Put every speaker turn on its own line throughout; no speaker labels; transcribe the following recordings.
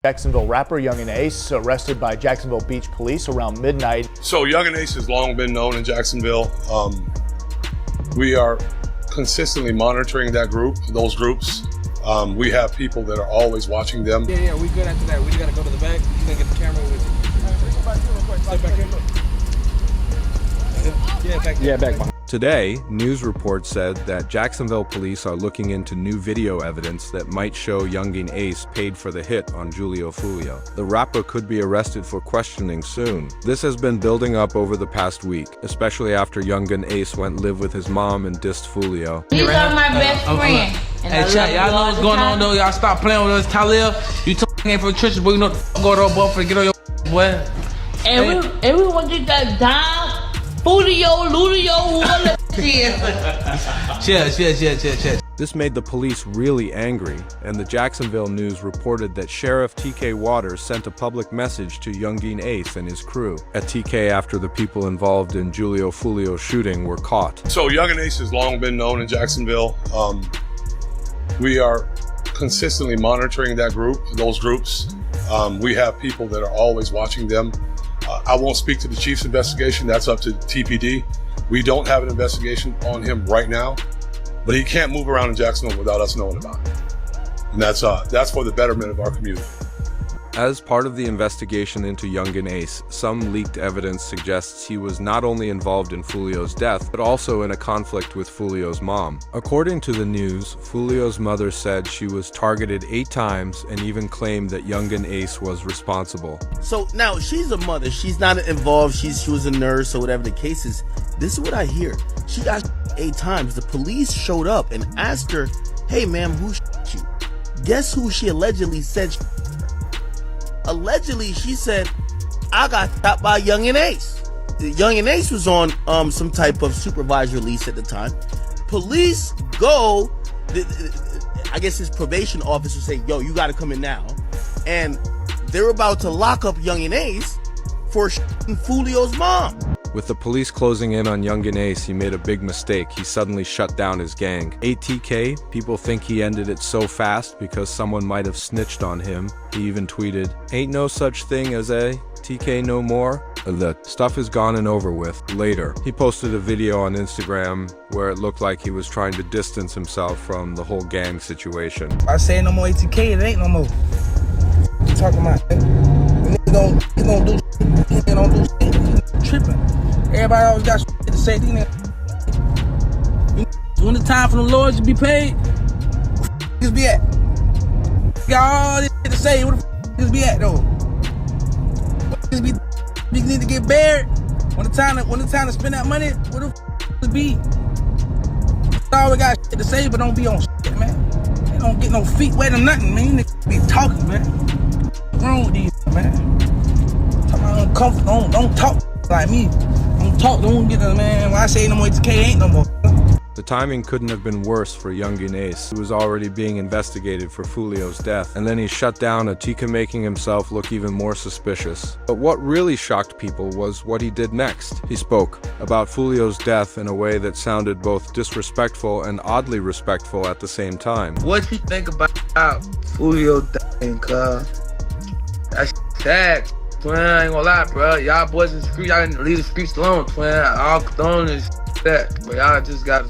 Jacksonville rapper Yungeen Ace arrested by Jacksonville Beach police around midnight.
So Yungeen Ace has long been known in Jacksonville. We are consistently monitoring those groups. We have people that are always watching them.
Yeah, we good after that. We gotta go to the back. You gonna get the camera with you. Step back here. Yeah, back behind.
Today, news reports said that Jacksonville police are looking into new video evidence that might show Yungeen Ace paid for the hit on Julio Foolio. The rapper could be arrested for questioning soon. This has been building up over the past week, especially after Yungeen Ace went live with his mom and dissed Foolio.
These are my best friend.
Hey, chat, y'all know what's going on though. Y'all stop playing with us. Talib, you ain't for churches, but you know go to a boy for get on your boy.
And we want you that down. Foolio, Lulio, whatever.
Cheers.
This made the police really angry, and the Jacksonville News reported that Sheriff TK Waters sent a public message to Yungeen Ace and his crew at TK after the people involved in Julio Foolio's shooting were caught.
So Yungeen Ace has long been known in Jacksonville. We are consistently monitoring those groups. We have people that are always watching them. I won't speak to the chief's investigation. That's up to TPD. We don't have an investigation on him right now, but he can't move around in Jacksonville without us knowing about it. And that's for the betterment of our community.
As part of the investigation into Yungeen Ace, some leaked evidence suggests he was not only involved in Foolio's death, but also in a conflict with Foolio's mom. According to the news, Foolio's mother said she was targeted 8 times and even claimed that Yungeen Ace was responsible.
So now she's a mother. She's not involved. She was a nurse or whatever the case is. This is what I hear. She got 8 times. The police showed up and asked her, "Hey, ma'am, who shot you?" Guess who she allegedly said? Allegedly, she said, "I got shot by Yungeen Ace." Yungeen Ace was on some type of supervised release at the time. Police go, I guess his probation officer say, "Yo, you got to come in now," and they're about to lock up Yungeen Ace for shooting Foolio's mom.
With the police closing in on Yungeen Ace, he made a big mistake. He suddenly shut down his gang. ATK, people think he ended it so fast because someone might have snitched on him. He even tweeted, "Ain't no such thing as a TK no more." The stuff is gone and over with. Later, he posted a video on Instagram where it looked like he was trying to distance himself from the whole gang situation.
I say no more ATK, it ain't no more. What you talking about? Niggas don't do shit. They don't do shit. Tripping. Everybody always got shit to say. When the time for the Lord to be paid, where the be at? Got all this shit to say. Where the be at though? We need to get buried. When the time to spend that money, where the be? All we got shit to say, but don't be on shit, man. They don't get no feet wet or nothing, man. You niggas be talking, man. What's wrong with these, man? Talking about uncomfortable. Don't talk like me. Don't get the man. When I say no more ATK, ain't no more.
The timing couldn't have been worse for Yungeen Ace, who was already being investigated for Foolio's death, and then he shut down Atika, making himself look even more suspicious. But what really shocked people was what he did next. He spoke about Foolio's death in a way that sounded both disrespectful and oddly respectful at the same time.
What you think about Foolio dying, cuz? That's sad. Twin, I ain't gonna lie, bro. Y'all boys in the street, y'all didn't leave the streets alone, twin. All condone is that. But y'all just gotta,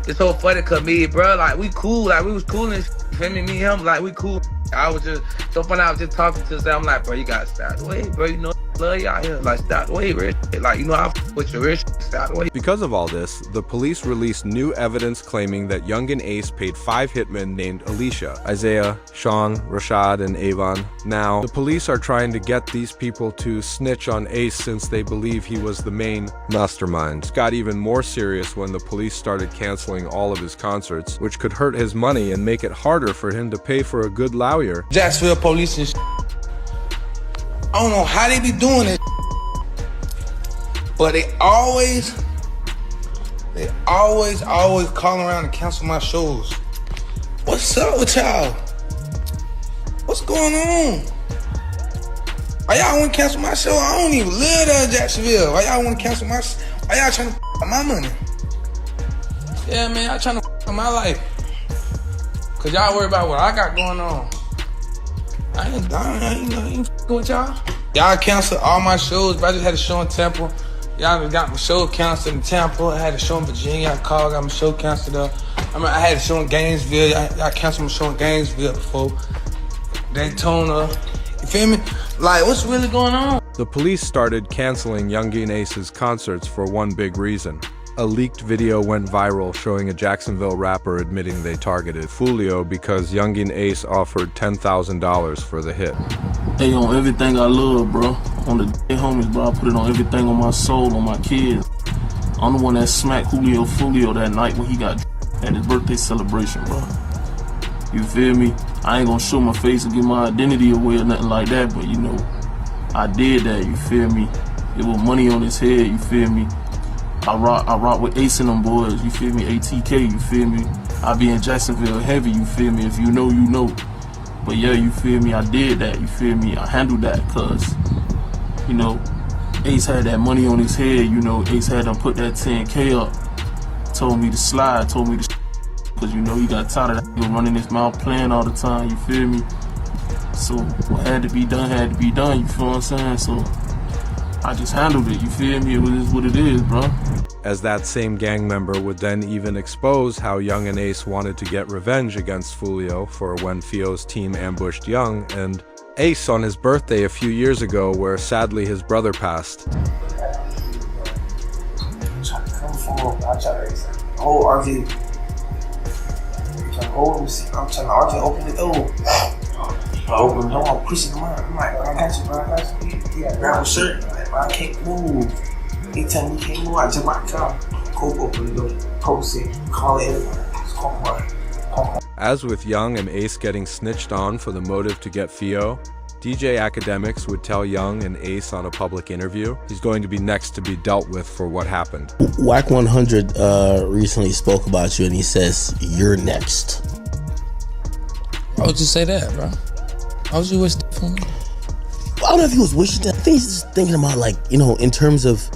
it's so funny cause me, bro, like we cool, like we was cool and shit. Me and him, like we cool. I was just, so funny, I was just talking to them, I'm like, bro, you gotta stay out the way, bro, you know, love y'all here, like stay out the way, rich. Like, you know, I with your rich, stay out the way.
Because of all this, the police released new evidence claiming that Yungeen Ace paid 5 hitmen named Alicia, Isaiah, Sean, Rashad, and Avon. Now, the police are trying to get these people to snitch on Ace since they believe he was the main mastermind. It got even more serious when the police started canceling all of his concerts, which could hurt his money and make it harder for him to pay for a good lawyer.
Jacksonville police and shit. I don't know how they be doing it, but they always call around and cancel my shows. What's up with y'all? What's going on? Why y'all want to cancel my show? I don't even live there in Jacksonville. Why y'all want to cancel my show? Why y'all trying to my money? Yeah, man, y'all trying to my life. Cause y'all worry about what I got going on. I ain't fucking with y'all. Y'all canceled all my shows, but I just had a show in Tampa. Y'all got my show canceled in Tampa. I had a show in Virginia. I called, got my show canceled up. I had a show in Gainesville. I canceled my show in Gainesville before. Daytona. You feel me? Like, what's really going on?
The police started canceling Yungeen Ace's concerts for one big reason. A leaked video went viral showing a Jacksonville rapper admitting they targeted Foolio because Yungeen Ace offered $10,000 for the hit.
Hey, on everything I love, bro. On the homies, bro. I put it on everything on my soul, on my kids. I'm the one that smacked Julio Foolio that night when he got at his birthday celebration, bro. You feel me? I ain't gonna show my face and give my identity away or nothing like that, but you know, I did that, you feel me? It was money on his head, you feel me? I rock with Ace and them boys, you feel me? ATK, you feel me? I be in Jacksonville heavy, you feel me? If you know, you know. But yeah, you feel me? I did that, you feel me? I handled that, cause, you know, Ace had that money on his head, you know, Ace had him put that 10K up, told me to slide, told me to cause you know he got tired of that nigga running his mouth playing all the time, you feel me? So what had to be done, you feel what I'm saying? So I just handled it, you feel me? It was what it is, bro.
As that same gang member would then even expose how Young and Ace wanted to get revenge against Foolio for when Fio's team ambushed Young and Ace on his birthday a few years ago, where sadly his brother passed.
I'm trying to RJ open the door. I open the door, I'm pushing him out. I'm like, I got you. Yeah, grab a shirt. I can't move. He tell me he can't move. I jump out the car. Cope open the door. Post it. Call everyone. Just call me.
As with Young and Ace getting snitched on for the motive to get Fio, DJ Academics would tell Young and Ace on a public interview he's going to be next to be dealt with for what happened.
Whack 100 recently spoke about you and he says, you're next.
Why would you say that, bro? Why would you wish that for me?
I don't know if he was wishing that. I think he's just thinking about, like, you know, in terms of,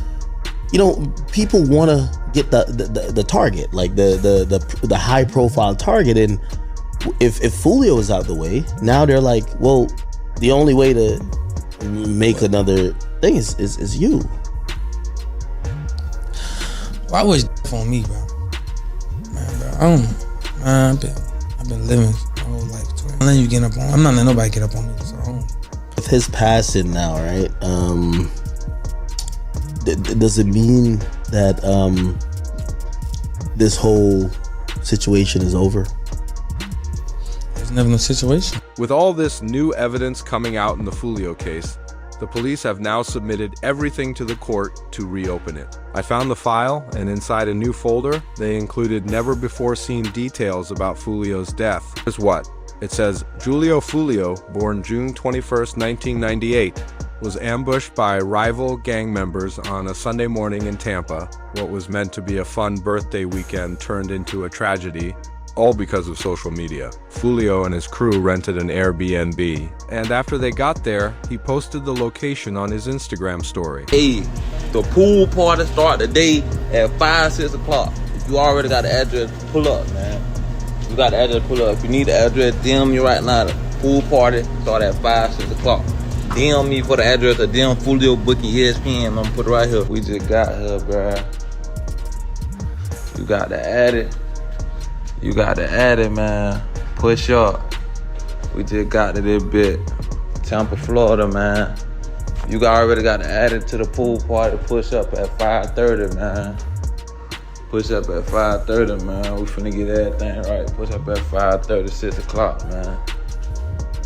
you know, people want to get the target, like the high profile target. And if Foolio is out the way, now they're like, well, the only way to make another thing is you.
Why wish that on me, bro? Man, bro, I don't know. Man, I've been living my whole life. I'm letting you get up on. I'm not letting nobody get up on me. So I don't.
With his passing now, right? Does it mean that this whole situation is over?
There's never no situation.
With all this new evidence coming out in the Foolio case, the police have now submitted everything to the court to reopen it. I found the file, and inside a new folder, they included never-before-seen details about Foolio's death. Here's what? It says, Julio Foolio, born June 21st, 1998, was ambushed by rival gang members on a Sunday morning in Tampa. What was meant to be a fun birthday weekend turned into a tragedy, all because of social media. Foolio and his crew rented an Airbnb, and after they got there, he posted the location on his Instagram story.
Hey, the pool party start today at 5, 6 o'clock. If you already got the address, pull up, man. You got the address, pull up. If you need the address, DM me right now. The pool party start at 5, 6 o'clock. DM me for the address or DM Foolio booking ESPN. I'm gonna put it right here. We just got here, bruh. You got to add it. You got to add it, man. Push up. We just got to this bit. Tampa, Florida, man. You already got to add it to the pool party. Push up at 5:30, man. Push up at 5:30, man. We finna get everything right. Push up at 5:30, 6 o'clock, man.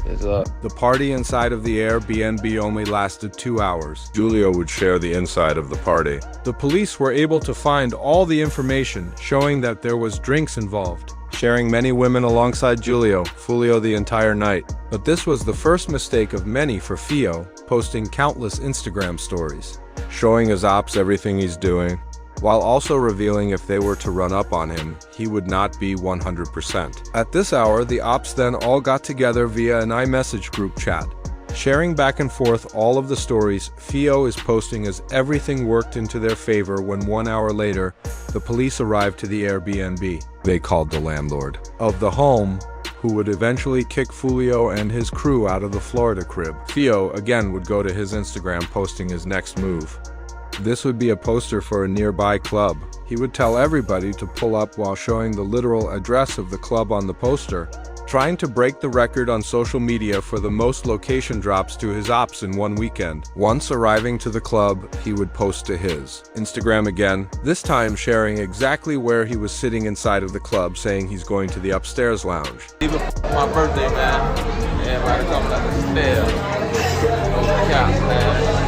It's up.
The party inside of the Airbnb only lasted 2 hours. Julio would share the inside of the party. The police were able to find all the information showing that there was drinks involved, sharing many women alongside Julio Foolio the entire night. But this was the first mistake of many for Fio, posting countless Instagram stories, showing his ops everything he's doing, while also revealing if they were to run up on him, he would not be 100%. At this hour, the ops then all got together via an iMessage group chat, sharing back and forth all of the stories Fio is posting as everything worked into their favor when 1 hour later, the police arrived to the Airbnb. They called the landlord of the home, who would eventually kick Foolio and his crew out of the Florida crib. Theo again would go to his Instagram posting his next move. This would be a poster for a nearby club. He would tell everybody to pull up while showing the literal address of the club on the poster, trying to break the record on social media for the most location drops to his ops in one weekend. Once arriving to the club, he would post to his Instagram again, this time sharing exactly where he was sitting inside of the club, saying he's going to the upstairs lounge.
Even my birthday, man, everybody comes up the stairs. No cap, man.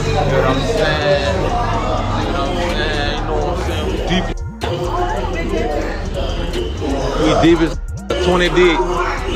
You know what I'm saying? You know what I'm saying? We deep as 20 deep,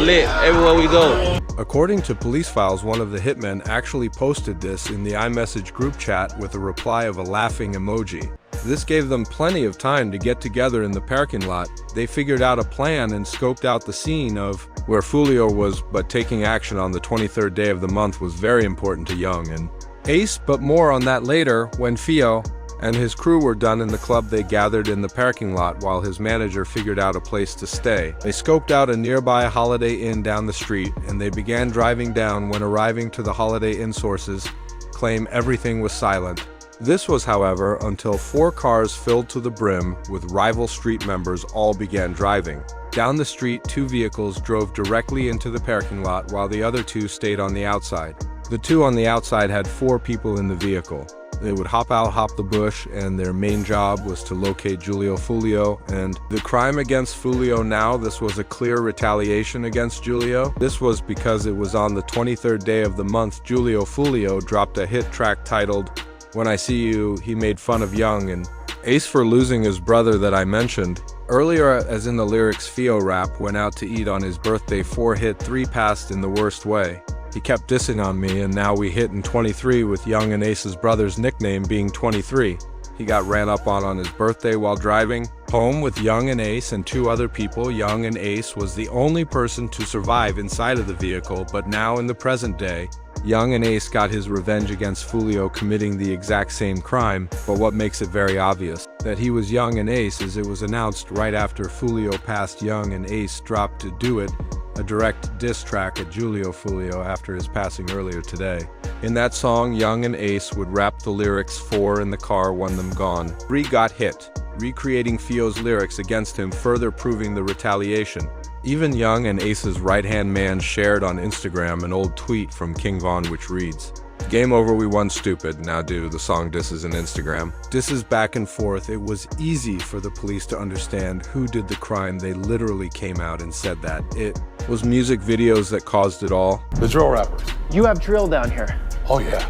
lit everywhere we go.
According to police files, one of the hitmen actually posted this in the iMessage group chat with a reply of a laughing emoji. This gave them plenty of time to get together in the parking lot. They figured out a plan and scoped out the scene of where Foolio was, but taking action on the 23rd day of the month was very important to Young and Ace, but more on that later. When Theo and his crew were done in the club, they gathered in the parking lot while his manager figured out a place to stay. They scoped out a nearby Holiday Inn down the street, and they began driving down. When arriving to the Holiday Inn, sources claim everything was silent. This was, however, until 4 cars filled to the brim with rival street members all began driving. Down the street, 2 vehicles drove directly into the parking lot while the other 2 stayed on the outside. The 2 on the outside had 4 people in the vehicle. They would hop out, hop the bush, and their main job was to locate Julio Foolio. And the crime against Foolio now, this was a clear retaliation against Julio. This was because it was on the 23rd day of the month Julio Foolio dropped a hit track titled "When I See You." He made fun of Young and Ace for losing his brother that I mentioned earlier, as in the lyrics. Theo rap went out to eat on his birthday, 4 hit, 3 passed in the worst way. He kept dissing on me, and now we hit in 23 with Young and Ace's brother's nickname being 23. He got ran up on his birthday while driving home with Young and Ace and 2 other people. Young and Ace was the only person to survive inside of the vehicle, but now in the present day, Young and Ace got his revenge against Foolio, committing the exact same crime. But what makes it very obvious that he was Young and Ace is it was announced right after Foolio passed Young and Ace dropped "To Do It," a direct diss track at Julio Foolio after his passing earlier today. In that song, Young and Ace would rap the lyrics 4 in the car, 1 them gone. 3 got hit, recreating Theo's lyrics against him, further proving the retaliation. Even Young and Ace's right-hand man shared on Instagram an old tweet from King Von which reads, "Game over, we won stupid, now do." The song disses an Instagram. Disses back and forth. It was easy for the police to understand who did the crime. They literally came out and said that. It was music videos that caused it all.
The drill rappers.
You have drill down here.
Oh yeah.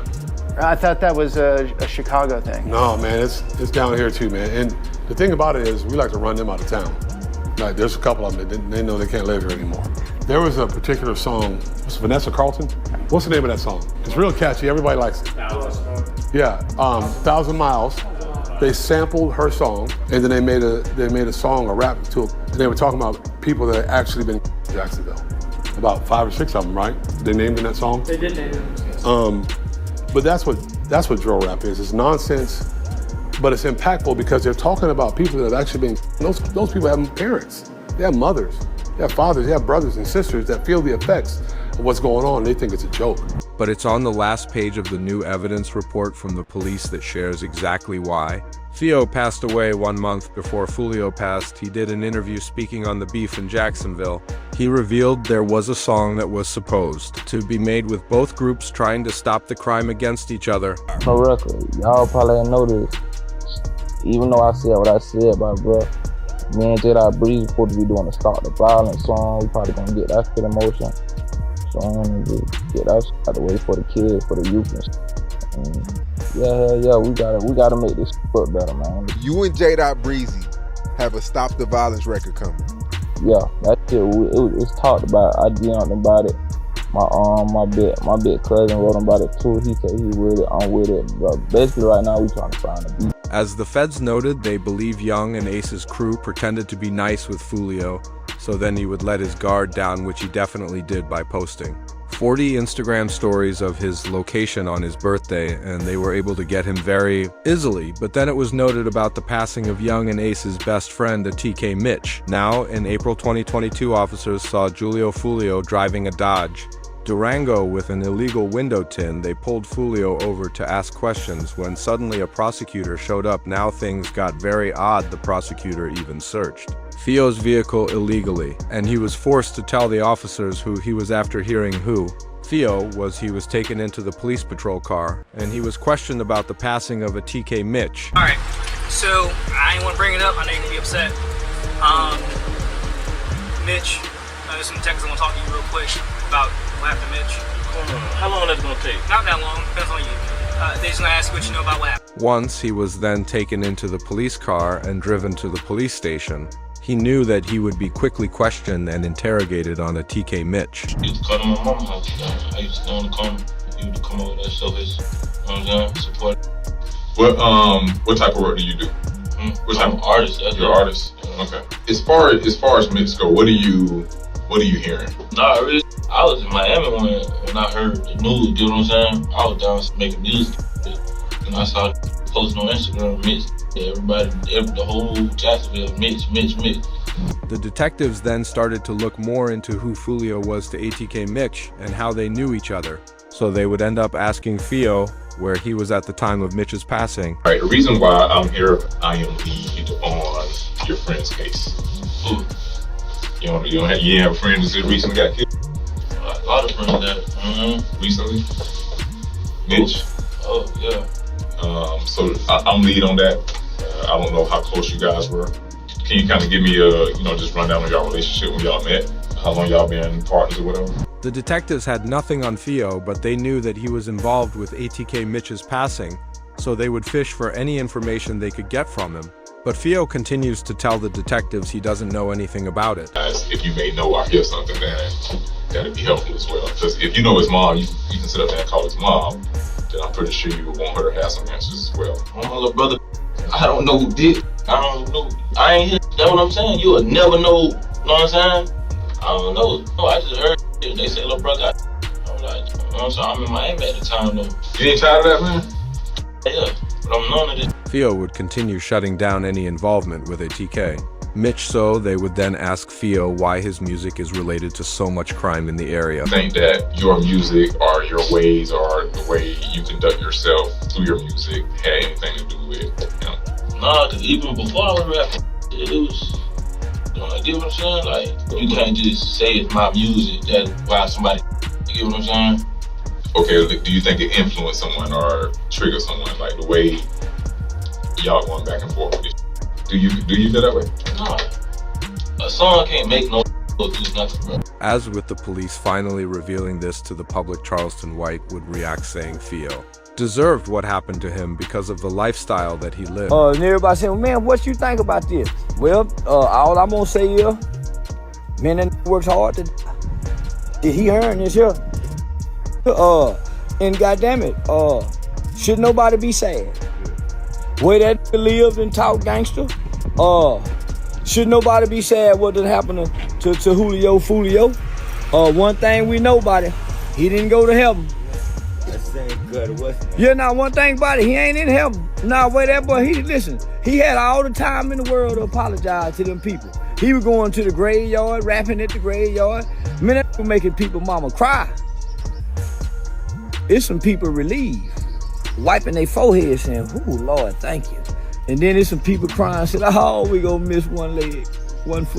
I thought that was a Chicago thing.
No, man, it's down here too, man. And the thing about it is we like to run them out of town. Like, there's a couple of them that they know they can't live here anymore. There was a particular song, was Vanessa Carlton? What's the name of that song? It's real catchy, everybody likes it. Yeah, 1,000 Miles. They sampled her song, and then they made a song, a rap to it. And they were talking about people that had actually been in Jacksonville. About 5 or 6 of them, right? They named in that song?
They did name them.
But that's what drill rap is. It's nonsense, but it's impactful because they're talking about people that have actually been, those people have parents, they have mothers, they have fathers, they have brothers and sisters that feel the effects of what's going on. They think it's a joke.
But it's on the last page of the new evidence report from the police that shares exactly why. Theo passed away 1 month before Foolio passed. He did an interview speaking on the beef in Jacksonville. He revealed there was a song that was supposed to be made with both groups trying to stop the crime against each other.
No record. Y'all probably didn't know this. Even though I said what I said, my bro, me and J. Breeze supposed to be doing a Stop the Violence song. We probably gonna get that shit in motion. So I'm gonna just get that shit out the way for the kids, for the youth and shit. And yeah, we gotta make this look better, man.
You and J. Breezy have a Stop the Violence record coming.
Yeah, that shit, it's talked about. I DM'd about it. My big cousin wrote him about it too. He said he with it, I'm with it. But basically right now we trying to find a beat.
As the feds noted, they believe Young and Ace's crew pretended to be nice with Foolio, so then he would let his guard down, which he definitely did by posting. 40 Instagram stories of his location on his birthday, and they were able to get him very easily. But then it was noted about the passing of Yungeen Ace's best friend, a TK Mitch. Now, in April 2022, officers saw Julio Foolio driving a Dodge Durango with an illegal window tint. They pulled Foolio over to ask questions when suddenly a prosecutor showed up. Now things got very odd. The prosecutor even searched Fio's vehicle illegally, and he was forced to tell the officers who he was after. Hearing who Fio was, he was taken into the police patrol car, and he was questioned about the passing of a TK Mitch.
Alright, so I ain't want to bring it up. I know you're going to be upset. Mitch, there's some text I want to talk to you real quick about what happened to Mitch.
How long that's going to take?
Not that long, depends on you. They just going to ask what you know about what happened.
Once he was then taken into the police car and driven to the police station, he knew that he would be quickly questioned and interrogated on a TK Mitch.
I used to call to my mama's house. I used to stay on the corner. He would come over there, show his, support.
What type of work do you do?
I'm an artist.
You're an artist? Okay. As far as Mitch go, what are you hearing?
Nah, really, I was in Miami when I heard the news, you know what I'm saying? I was down making music, and I saw posting on Instagram, Mitch, everybody, the whole Jacksonville, Mitch.
The detectives then started to look more into who Foolio was to ATK Mitch and how they knew each other. So they would end up asking Fio where he was at the time of Mitch's passing.
All right, the reason why I'm here, I am lead on your friend's case.
Ooh.
You didn't have a friend that just recently got killed?
A lot of friends that,
Recently? Mitch?
Oh, yeah.
So I'm lead on that. I don't know how close you guys were. Can you kind of give me just run down on y'all relationship when y'all met? How long y'all been partners or whatever?
The detectives had nothing on Fio, but they knew that he was involved with ATK Mitch's passing, so they would fish for any information they could get from him. But Fio continues to tell the detectives he doesn't know anything about it.
If you may know or hear something, then that'd be helpful as well. Because if you know his mom, you can sit up there and call his mom, then I'm pretty sure you would want her to have some answers as well.
My little brother, I don't know who did. I don't know. I ain't here. That's what I'm saying. You will never know. You know what I'm saying? I don't know. No, I just heard it. They say, little brother, I'm like, you know what I'm saying? I'm in Miami at the time, though.
You ain't tired of that, man?
Yeah, but I'm none of it.
Fio would continue shutting down any involvement with ATK Mitch, so they would then ask Fio why his music is related to so much crime in the area.
Think that your music or your ways or the way you conduct yourself through your music had anything to do with him?
Nah, because even before I was rapping, it was, you get what I'm saying? Like, you can't just say it's my music, that's why somebody, you get what I'm saying?
Okay, do you think it influenced someone or triggered someone, like the way y'all going back and forth with it? Do you feel that way?
No. A song can't make no do nothing, bro.
As with the police finally revealing this to the public, Charleston White would react saying Fio deserved what happened to him because of the lifestyle that he lived.
And everybody saying, man, what you think about this? Well, all I'm gonna say is, man, that works hard to did he earn this here? And goddamn it, should nobody be sad? Way that lived and talk gangster, should nobody be sad what did happen to Julio Foolio? One thing we know about it, he didn't go to heaven. Yeah, now one thing about it, he ain't in heaven. Nah, wait, that boy, he had all the time in the world to apologize to them people. He was going to the graveyard, rapping at the graveyard. Man, that was making people mama cry. It's some people relieved, wiping their forehead saying, ooh, Lord, thank you. And then there's some people crying, saying, oh, we gonna miss one leg, one foot.